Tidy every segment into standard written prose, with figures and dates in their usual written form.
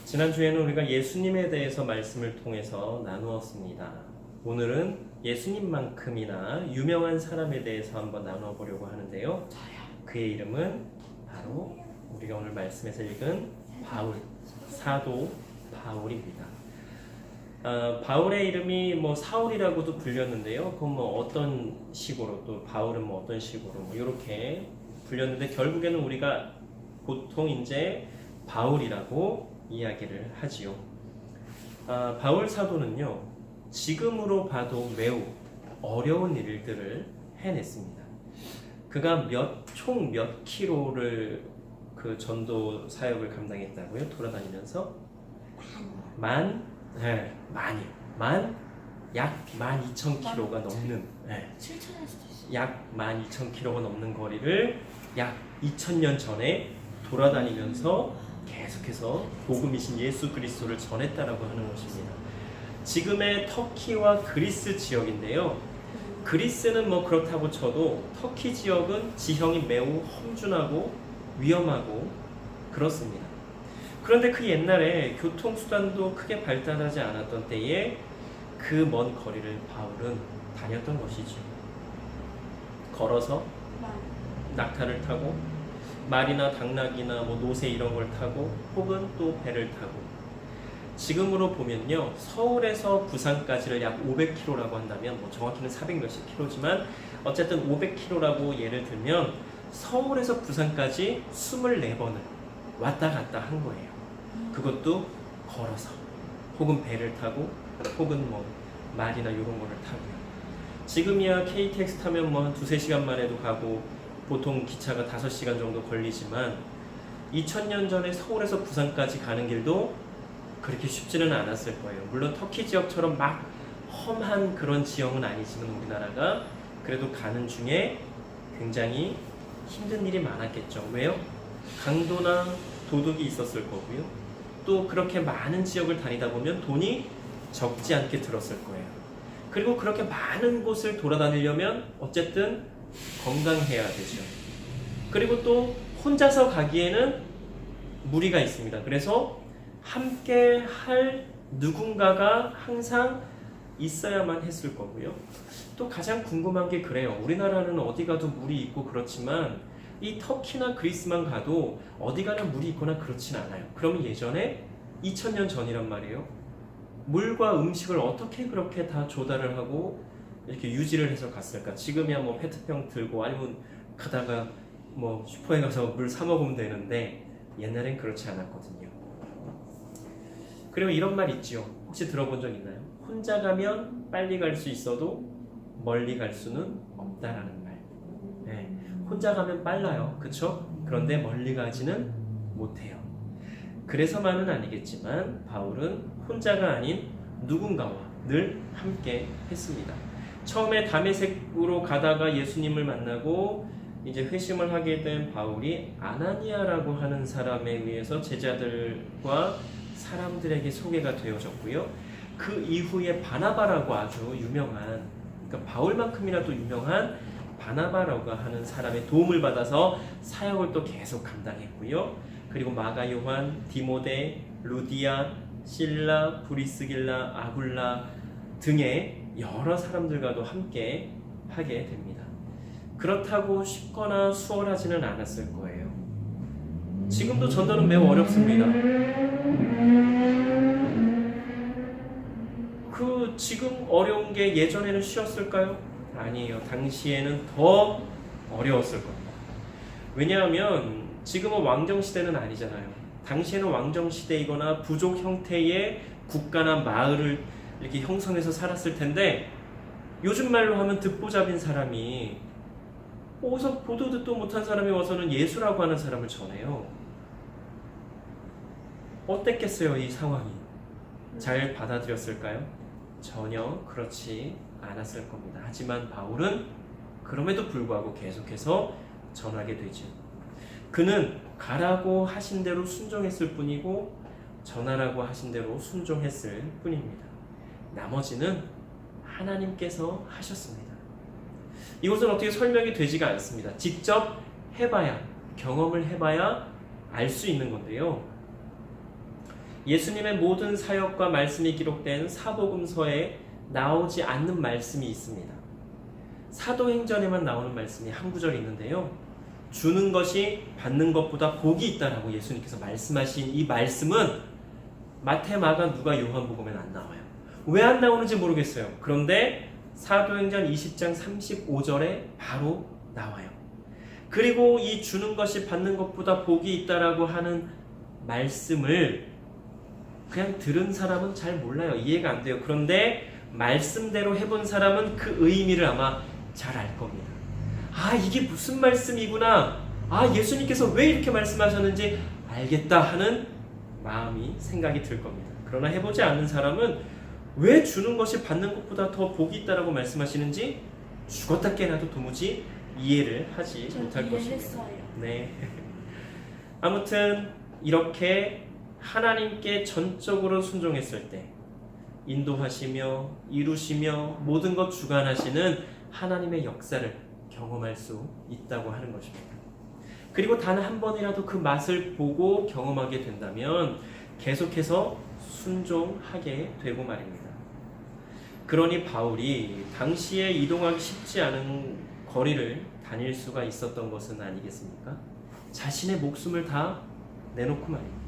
지난주에는 우리가 예수님에 대해서 말씀을 통해서 나누었습니다. 오늘은 예수님만큼이나 유명한 사람에 대해서 한번 나눠보려고 하는데요. 그의 이름은 바로 우리가 오늘 말씀에서 읽은 바울, 사도 바울입니다. 바울의 이름이 사울이라고도 불렸는데요. 그건 어떤 식으로, 또 바울은 어떤 식으로 이렇게 불렸는데, 결국에는 우리가 보통 이제 바울이라고 이야기를 하지요. 바울 사도는요, 지금으로 봐도 매우 어려운 일들을 해냈습니다. 그가 총 몇 킬로를 그 전도 사역을 감당했다고요? 돌아다니면서 약 12,000km가 넘는, 7천일 수도 있어요. 약 12,000km가 넘는 거리를 약 2000년 전에 돌아다니면서 계속해서 복음이신 예수 그리스도를 전했다라고 하는 것입니다. 지금의 터키와 그리스 지역인데요. 그리스는 그렇다고 쳐도 터키 지역은 지형이 매우 험준하고 위험하고 그렇습니다. 그런데 그 옛날에 교통수단도 크게 발달하지 않았던 때에 그 먼 거리를 바울은 다녔던 것이죠. 걸어서, 낙타를 타고, 말이나 당나귀나 노새 이런 걸 타고, 혹은 또 배를 타고. 지금으로 보면요, 서울에서 부산까지를 약 500km라고 한다면, 정확히는 400 몇십 킬로지만 어쨌든 500km라고 예를 들면 서울에서 부산까지 24번을 왔다 갔다 한 거예요. 그것도 걸어서, 혹은 배를 타고, 혹은 말이나 이런 거를 타고요. 지금이야 KTX 타면 한 2-3시간 만에도 가고, 보통 기차가 5시간 정도 걸리지만 2000년 전에 서울에서 부산까지 가는 길도 그렇게 쉽지는 않았을 거예요. 물론 터키 지역처럼 막 험한 그런 지형은 아니지만 우리나라가 그래도 가는 중에 굉장히 힘든 일이 많았겠죠. 왜요? 강도나 도둑이 있었을 거고요. 또 그렇게 많은 지역을 다니다 보면 돈이 적지 않게 들었을 거예요. 그리고 그렇게 많은 곳을 돌아다니려면 어쨌든 건강해야 되죠. 그리고 또 혼자서 가기에는 무리가 있습니다. 그래서 함께 할 누군가가 항상 있어야만 했을 거고요. 또 가장 궁금한 게 그래요. 우리나라는 어디 가도 물이 있고 그렇지만 이 터키나 그리스만 가도 어디 가나 물이 있거나 그렇진 않아요. 그러면 예전에 2000년 전이란 말이에요. 물과 음식을 어떻게 그렇게 다 조달을 하고 이렇게 유지를 해서 갔을까? 지금이야 페트병 들고 아니면 가다가 슈퍼에 가서 물 사 먹으면 되는데 옛날엔 그렇지 않았거든요. 그리고 이런 말 있지요. 혹시 들어본 적 있나요? 혼자 가면 빨리 갈 수 있어도 멀리 갈 수는 없다라는 말. 네. 혼자 가면 빨라요. 그쵸? 그런데 멀리 가지는 못해요. 그래서만은 아니겠지만 바울은 혼자가 아닌 누군가와 늘 함께 했습니다. 처음에 다메섹으로 가다가 예수님을 만나고 이제 회심을 하게 된 바울이 아나니아라고 하는 사람에 의해서 제자들과 사람들에게 소개가 되어졌고요. 그 이후에 바나바라고 아주 유명한, 그러니까 바울만큼이라도 유명한 바나바라고 하는 사람의 도움을 받아서 사역을 또 계속 감당했고요. 그리고 마가, 요한, 디모데, 루디아, 실라, 브리스길라, 아굴라 등의 여러 사람들과도 함께 하게 됩니다. 그렇다고 쉽거나 수월하지는 않았을 거예요. 지금도 전도는 매우 어렵습니다. 지금 어려운 게 예전에는 쉬웠을까요? 아니에요. 당시에는 더 어려웠을 겁니다. 왜냐하면 지금은 왕정시대는 아니잖아요. 당시에는 왕정시대이거나 부족 형태의 국가나 마을을 이렇게 형성해서 살았을 텐데, 요즘 말로 하면 듣보잡인 사람이 어디서 보도 듣도 못한 사람이 와서는 예수라고 하는 사람을 전해요. 어땠겠어요, 이 상황이? 잘 받아들였을까요? 전혀 그렇지 않았을 겁니다. 하지만 바울은 그럼에도 불구하고 계속해서 전하게 되죠. 그는 가라고 하신 대로 순종했을 뿐이고 전하라고 하신 대로 순종했을 뿐입니다. 나머지는 하나님께서 하셨습니다. 이것은 어떻게 설명이 되지가 않습니다. 직접 해봐야, 경험을 해봐야 알 수 있는 건데요. 예수님의 모든 사역과 말씀이 기록된 사복음서에 나오지 않는 말씀이 있습니다. 사도행전에만 나오는 말씀이 한 구절 있는데요. 주는 것이 받는 것보다 복이 있다라고 예수님께서 말씀하신 이 말씀은 마태, 마가, 누가, 요한복음에는 안 나와요. 왜 안 나오는지 모르겠어요. 그런데 사도행전 20장 35절에 바로 나와요. 그리고 이 주는 것이 받는 것보다 복이 있다라고 하는 말씀을 그냥 들은 사람은 잘 몰라요. 이해가 안 돼요. 그런데 말씀대로 해본 사람은 그 의미를 아마 잘 알 겁니다. 아, 이게 무슨 말씀이구나. 아, 예수님께서 왜 이렇게 말씀하셨는지 알겠다 하는 마음이 생각이 들 겁니다. 그러나 해보지 않는 사람은 왜 주는 것이 받는 것보다 더 복이 있다라고 말씀하시는지 죽었다 깨나도 도무지 이해를 하지 못할 것입니다. 이해했어요. 네. 아무튼 이렇게 하나님께 전적으로 순종했을 때 인도하시며 이루시며 모든 것 주관하시는 하나님의 역사를 경험할 수 있다고 하는 것입니다. 그리고 단 한 번이라도 그 맛을 보고 경험하게 된다면 계속해서 순종하게 되고 말입니다. 그러니 바울이 당시에 이동하기 쉽지 않은 거리를 다닐 수가 있었던 것은 아니겠습니까? 자신의 목숨을 다 내놓고 말입니다.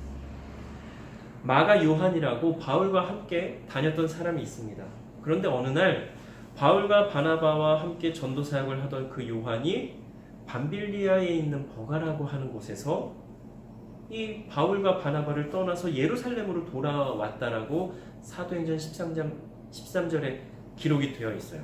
마가 요한이라고 바울과 함께 다녔던 사람이 있습니다. 그런데 어느 날 바울과 바나바와 함께 전도 사역을 하던 그 요한이 밤빌리아에 있는 버가라고 하는 곳에서 이 바울과 바나바를 떠나서 예루살렘으로 돌아왔다라고 사도행전 13절에 기록이 되어 있어요.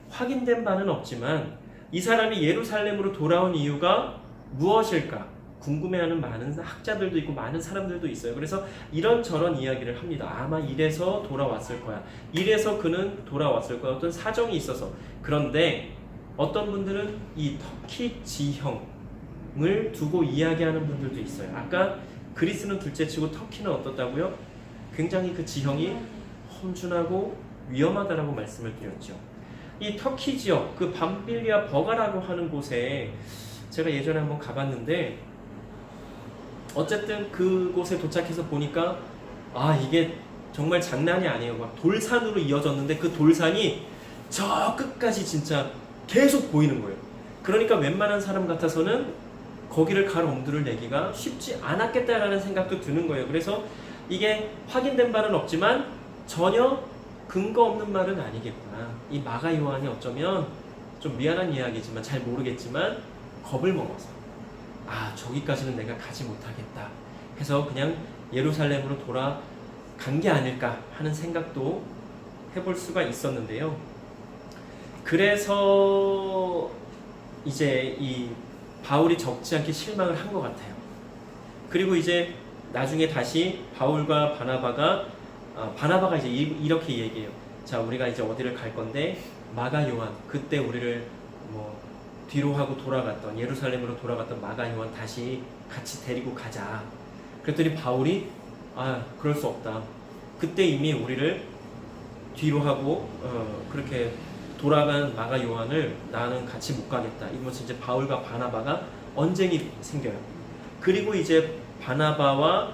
확인된 바는 없지만 이 사람이 예루살렘으로 돌아온 이유가 무엇일까 궁금해하는 많은 학자들도 있고 많은 사람들도 있어요. 그래서 이런저런 이야기를 합니다. 아마 이래서 돌아왔을 거야. 이래서 그는 돌아왔을 거야. 어떤 사정이 있어서. 그런데 어떤 분들은 이 터키 지형을 두고 이야기하는 분들도 있어요. 아까 그리스는 둘째치고 터키는 어떻다고요? 굉장히 그 지형이 험준하고 위험하다라고 말씀을 드렸죠. 이 터키 지역, 그 밤빌리아 버가라고 하는 곳에 제가 예전에 한번 가봤는데 어쨌든 그곳에 도착해서 보니까 아, 이게 정말 장난이 아니에요. 막 돌산으로 이어졌는데 그 돌산이 저 끝까지 진짜 계속 보이는 거예요. 그러니까 웬만한 사람 같아서는 거기를 갈 엄두를 내기가 쉽지 않았겠다라는 생각도 드는 거예요. 그래서 이게 확인된 바는 없지만 전혀 근거 없는 말은 아니겠구나. 이 마가 요한이 어쩌면 좀 미안한 이야기지만 잘 모르겠지만 겁을 먹어서 아, 저기까지는 내가 가지 못하겠다 해서 그냥 예루살렘으로 돌아간 게 아닐까 하는 생각도 해볼 수가 있었는데요. 그래서 이제 이 바울이 적지 않게 실망을 한 것 같아요. 그리고 이제 나중에 다시 바울과 바나바가 이제 이렇게 얘기해요. 자, 우리가 이제 어디를 갈 건데 마가 요한, 그때 우리를 뭐 뒤로 하고 돌아갔던 예루살렘으로 돌아갔던 마가 요한 다시 같이 데리고 가자. 그랬더니 바울이 아, 그럴 수 없다. 그때 이미 우리를 뒤로 하고 그렇게 돌아간 마가 요한을 나는 같이 못 가겠다. 이러면서 이제 바울과 바나바가 언쟁이 생겨요. 그리고 이제 바나바와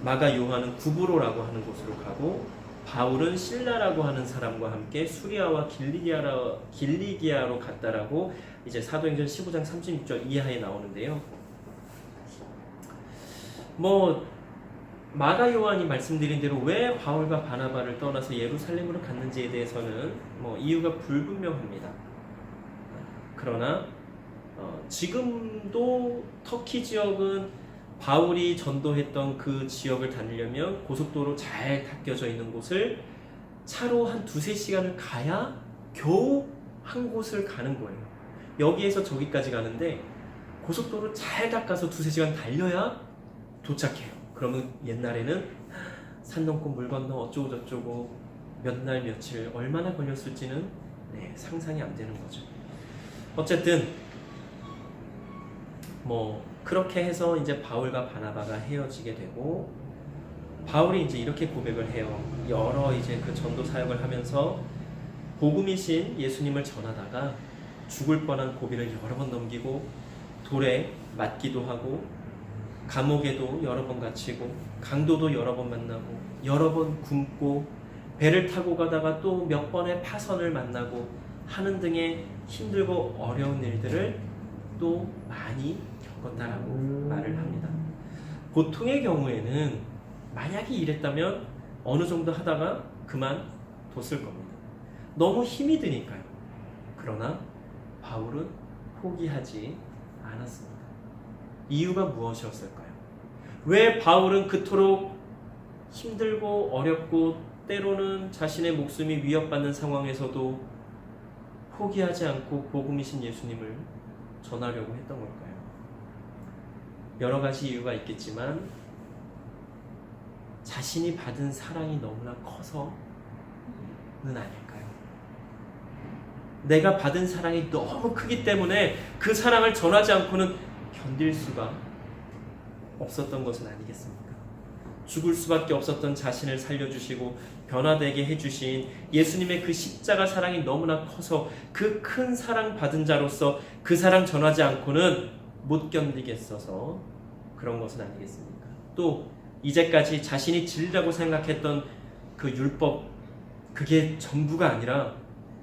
마가 요한은 구브로라고 하는 곳으로 가고 바울은 실라라고 하는 사람과 함께 수리아와 길리기아로 갔다라고 이제 사도행전 15장 36절 이하에 나오는데요. 뭐 마가 요한이 말씀드린 대로 왜 바울과 바나바를 떠나서 예루살렘으로 갔는지에 대해서는 뭐 이유가 불분명합니다. 그러나 지금도 터키 지역은 바울이 전도했던 그 지역을 다니려면 고속도로 잘 닦여져 있는 곳을 차로 한 2-3시간을 가야 겨우 한 곳을 가는 거예요. 여기에서 저기까지 가는데 고속도로 잘 닦아서 2-3시간 달려야 도착해요. 그러면 옛날에는 산 넘고 물 건너 어쩌고 저쩌고 몇 날 며칠 얼마나 걸렸을지는 상상이 안 되는 거죠. 어쨌든 뭐 그렇게 해서 이제 바울과 바나바가 헤어지게 되고 바울이 이제 이렇게 고백을 해요. 여러 이제 그 전도 사역을 하면서 복음이신 예수님을 감옥에도 여러 번 갇히고 강도도 여러 번 만나고 여러 번 굶고 배를 타고 가다가 또 몇 번의 파선을 만나고 하는 등의 힘들고 어려운 일들을 또 많이 겪었다라고 말을 합니다. 보통의 경우에는 만약에 이랬다면 어느 정도 하다가 그만뒀을 겁니다. 너무 힘이 드니까요. 그러나 바울은 포기하지 않았습니다. 이유가 무엇이었을까요? 왜 바울은 그토록 힘들고 어렵고 때로는 자신의 목숨이 위협받는 상황에서도 포기하지 않고 복음이신 예수님을 전하려고 했던 걸까요? 여러 가지 이유가 있겠지만 자신이 받은 사랑이 너무나 커서는 아닐까요? 내가 받은 사랑이 너무 크기 때문에 그 사랑을 전하지 않고는 견딜 수가 없었던 것은 아니겠습니까? 죽을 수밖에 없었던 자신을 살려주시고 변화되게 해주신 예수님의 그 십자가 사랑이 너무나 커서 그 큰 사랑 받은 자로서 그 사랑 전하지 않고는 못 견디겠어서 그런 것은 아니겠습니까? 또 이제까지 자신이 진리라고 생각했던 그 율법, 그게 전부가 아니라,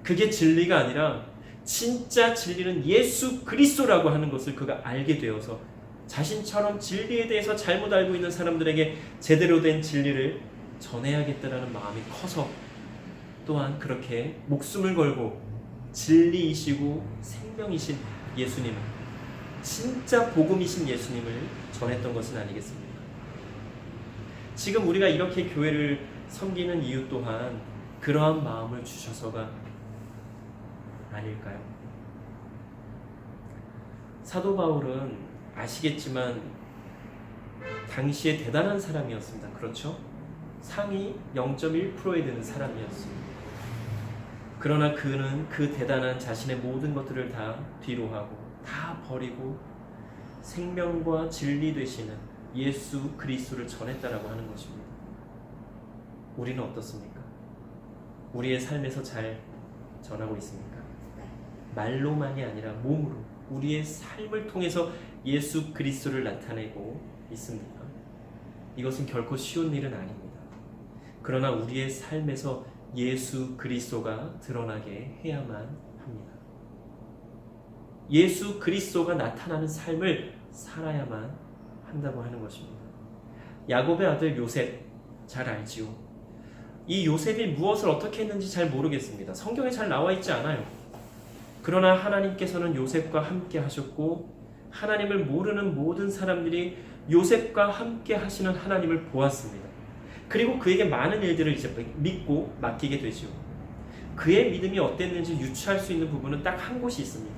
그게 진리가 아니라 진짜 진리는 예수 그리스도라고 하는 것을 그가 알게 되어서 자신처럼 진리에 대해서 잘못 알고 있는 사람들에게 제대로 된 진리를 전해야겠다라는 마음이 커서 또한 그렇게 목숨을 걸고 진리이시고 생명이신 예수님, 진짜 복음이신 예수님을 전했던 것은 아니겠습니까? 지금 우리가 이렇게 교회를 섬기는 이유 또한 그러한 마음을 주셔서가 아닐까요? 사도 바울은 아시겠지만 당시에 대단한 사람이었습니다. 그렇죠? 상위 0.1%에 드는 사람이었습니다. 그러나 그는 그 대단한 자신의 모든 것들을 다 뒤로하고 다 버리고 생명과 진리 되시는 예수 그리스도를 전했다라고 하는 것입니다. 우리는 어떻습니까? 우리의 삶에서 잘 전하고 있습니까? 말로만이 아니라 몸으로 우리의 삶을 통해서 예수 그리스도를 나타내고 있습니까? 이것은 결코 쉬운 일은 아닙니다. 그러나 우리의 삶에서 예수 그리스도가 드러나게 해야만 합니다. 예수 그리스도가 나타나는 삶을 살아야만 한다고 하는 것입니다. 야곱의 아들 요셉 잘 알지요? 이 요셉이 무엇을 어떻게 했는지 잘 모르겠습니다. 성경에 잘 나와 있지 않아요. 그러나 하나님께서는 요셉과 함께 하셨고 하나님을 모르는 모든 사람들이 요셉과 함께 하시는 하나님을 보았습니다. 그리고 그에게 많은 일들을 이제 믿고 맡기게 되죠. 그의 믿음이 어땠는지 유추할 수 있는 부분은 딱 한 곳이 있습니다.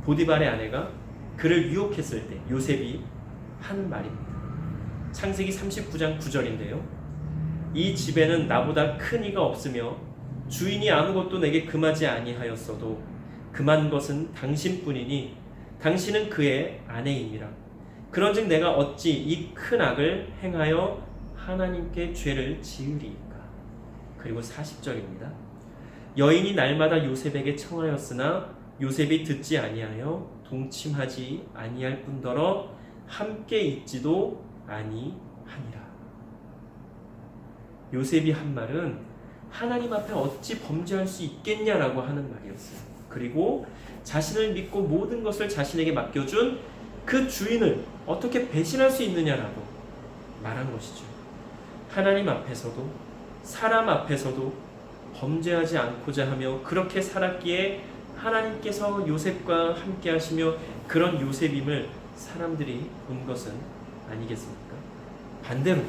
보디발의 아내가 그를 유혹했을 때 요셉이 한 말입니다. 창세기 39장 9절인데요. 이 집에는 나보다 큰 이가 없으며 주인이 아무것도 내게 금하지 아니하였어도 금한 것은 당신뿐이니 당신은 그의 아내이니라. 그런즉 내가 어찌 이 큰 악을 행하여 하나님께 죄를 지으리이까. 그리고 40절입니다. 여인이 날마다 요셉에게 청하였으나 요셉이 듣지 아니하여 동침하지 아니할 뿐더러 함께 있지도 아니하니라. 요셉이 한 말은 하나님 앞에 어찌 범죄할 수 있겠냐라고 하는 말이었어요. 그리고 자신을 믿고 모든 것을 자신에게 맡겨준 그 주인을 어떻게 배신할 수 있느냐라고 말한 것이죠. 하나님 앞에서도 사람 앞에서도 범죄하지 않고자 하며 그렇게 살았기에 하나님께서 요셉과 함께 하시며 그런 요셉임을 사람들이 본 것은 아니겠습니까? 반대로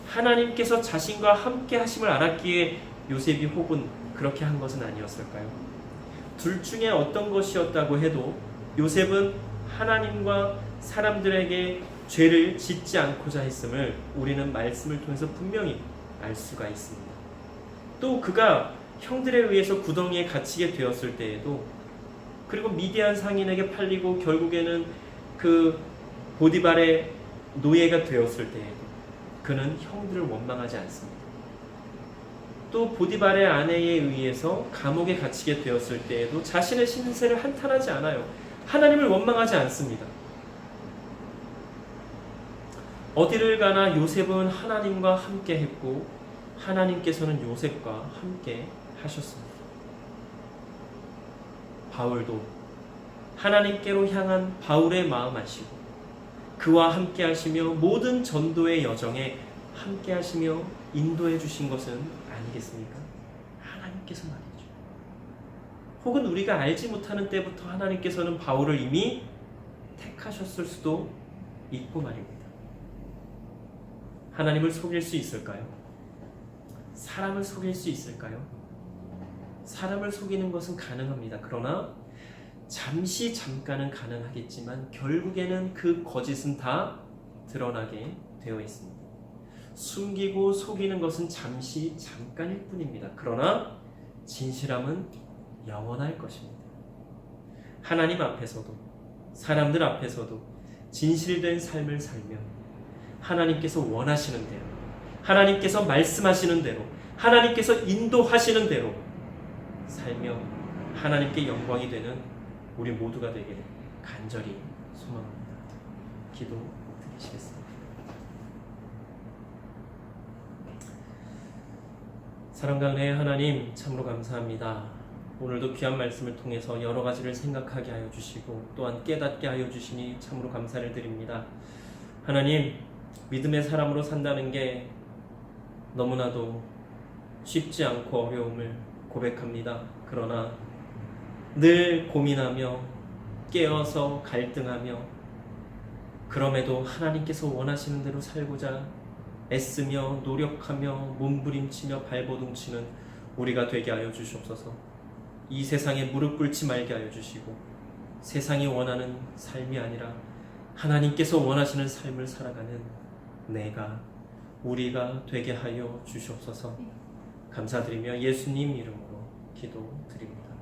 하나님께서 자신과 함께 하심을 알았기에 요셉이 혹은 그렇게 한 것은 아니었을까요? 둘 중에 어떤 것이었다고 해도 요셉은 하나님과 사람들에게 죄를 짓지 않고자 했음을 우리는 말씀을 통해서 분명히 알 수가 있습니다. 또 그가 형들에 의해서 구덩이에 갇히게 되었을 때에도, 그리고 미디안 상인에게 팔리고 결국에는 그 보디발의 노예가 되었을 때에도 그는 형들을 원망하지 않습니다. 또 보디발의 아내에 의해서 감옥에 갇히게 되었을 때에도 자신의 신세를 한탄하지 않아요. 하나님을 원망하지 않습니다. 어디를 가나 요셉은 하나님과 함께 했고 하나님께서는 요셉과 함께 하셨습니다. 바울도 하나님께로 향한 바울의 마음 아시고 그와 함께 하시며 모든 전도의 여정에 함께 하시며 인도해 주신 것은 아니겠습니까? 하나님께서 말이죠. 혹은 우리가 알지 못하는 때부터 하나님께서는 바울을 이미 택하셨을 수도 있고 말입니다. 하나님을 속일 수 있을까요? 사람을 속일 수 있을까요? 사람을 속이는 것은 가능합니다. 그러나 잠깐은 가능하겠지만 결국에는 그 거짓은 다 드러나게 되어 있습니다. 숨기고 속이는 것은 잠깐일 뿐입니다. 그러나 진실함은 영원할 것입니다. 하나님 앞에서도 사람들 앞에서도 진실된 삶을 살며 하나님께서 원하시는 대로, 하나님께서 말씀하시는 대로, 하나님께서 인도하시는 대로 살며 하나님께 영광이 되는 우리 모두가 되기를 간절히 소망합니다. 기도 드리시겠습니다. 사랑과 은혜의 하나님, 참으로 감사합니다. 오늘도 귀한 말씀을 통해서 여러 가지를 생각하게 하여 주시고 또한 깨닫게 하여 주시니 참으로 감사를 드립니다. 하나님, 믿음의 사람으로 산다는 게 너무나도 쉽지 않고 어려움을 고백합니다. 그러나 늘 고민하며 깨어서 갈등하며 그럼에도 하나님께서 원하시는 대로 살고자 애쓰며 노력하며 몸부림치며 발버둥치는 우리가 되게 하여 주시옵소서. 이 세상에 무릎 꿇지 말게 하여 주시고 세상이 원하는 삶이 아니라 하나님께서 원하시는 삶을 살아가는 우리가 되게 하여 주시옵소서. 감사드리며 예수님 이름으로 기도드립니다.